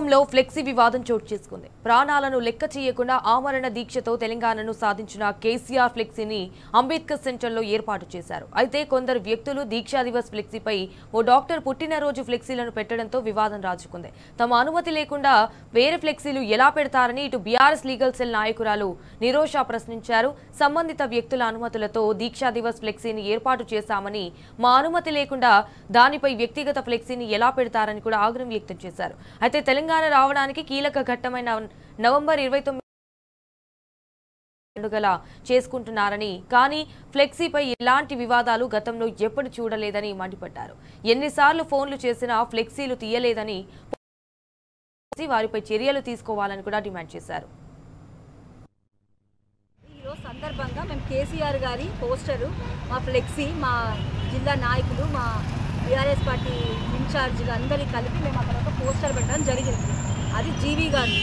లో ఫ్లెక్సీ వివాదం చోటు చేసుకుంది. ప్రాణాలను లెక్క చేయకుండా ఆమరణ దీక్షతో తెలంగాణను సాధించిన కేసీఆర్ ఫ్లెక్సీని అంబేద్కర్ సెంటర్లో ఏర్పాటు చేశారు. అయితే కొందరు వ్యక్తులు దీక్షా దివస్ ఫ్లెక్సీపై ఓ డాక్టర్ పుట్టినరోజు ఫ్లెక్సీలను పెట్టడంతో వివాదం రాజుకుంది. తమ అనుమతి లేకుండా వేరే ఫ్లెక్సీలు ఎలా పెడతారని ఇటు బీఆర్ఎస్ లీగల్ సెల్ నాయకురాలు నిరోషా ప్రశ్నించారు. సంబంధిత వ్యక్తుల అనుమతులతో దీక్షా దివస్ ఫ్లెక్సీని ఏర్పాటు చేశామని, మా అనుమతి లేకుండా దానిపై వ్యక్తిగత ఫ్లెక్సీని ఎలా పెడతారని కూడా ఆగ్రహం వ్యక్తం చేశారు. అయితే తెలంగాణ రావడానికి కీలక ఘట్టమైన నవంబర్ 29 పండుగల చేసుకుంటున్నారని, కానీ ఫ్లెక్సీపై ఎలాంటి వివాదాలు గతంలో ఎప్పుడు చూడలేదని మండిపడ్డారు. ఎన్నిసార్లు ఫోన్లు చేసినా ఫ్లెక్సీలు తీయలేదని, వారిపై చర్యలు తీసుకోవాలని కూడా డిమాండ్ చేశారు. ఈరోజు సందర్భంగా మేము కేసీఆర్ గారి పోస్టరు, మా ఫ్లెక్సీ, మా జిల్లా నాయకులు, మా బీఆర్ఎస్ పార్టీ ఇన్ఛార్జీలు అందరికీ కలిపి మేము అక్కడ ఒక పోస్టర్ పెట్టడం జరిగింది. అది జీవీ గారు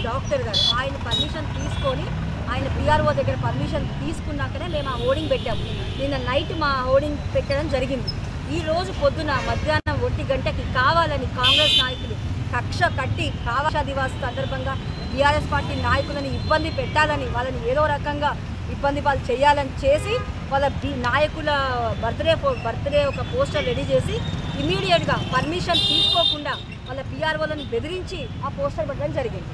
డాక్టర్ గారు ఆయన పర్మిషన్ తీసుకొని, ఆయన పిఆర్ఓ దగ్గర పర్మిషన్ తీసుకున్నాకనే మేము ఆ హోర్డింగ్ పెట్టాము. నిన్న నైట్ మా హోర్డింగ్ పెట్టడం జరిగింది. ఈరోజు పొద్దున మధ్యాహ్నం 1 గంటకి కావాలని కాంగ్రెస్ నాయకులు కక్ష కట్టి కావాషా దివాస్ సందర్భంగా బీఆర్ఎస్ పార్టీ నాయకులను ఇబ్బంది పెట్టాలని, వాళ్ళని ఏదో రకంగా ఇబ్బంది పాలు చేయాలని చేసి వాళ్ళ నాయకుల బర్త్డే ఒక పోస్టర్ రెడీ చేసి ఇమీడియట్గా పర్మిషన్ తీసుకోకుండా వాళ్ళ పిఆర్ఓలను బెదిరించి ఆ పోస్టర్ పెట్టడం జరిగింది.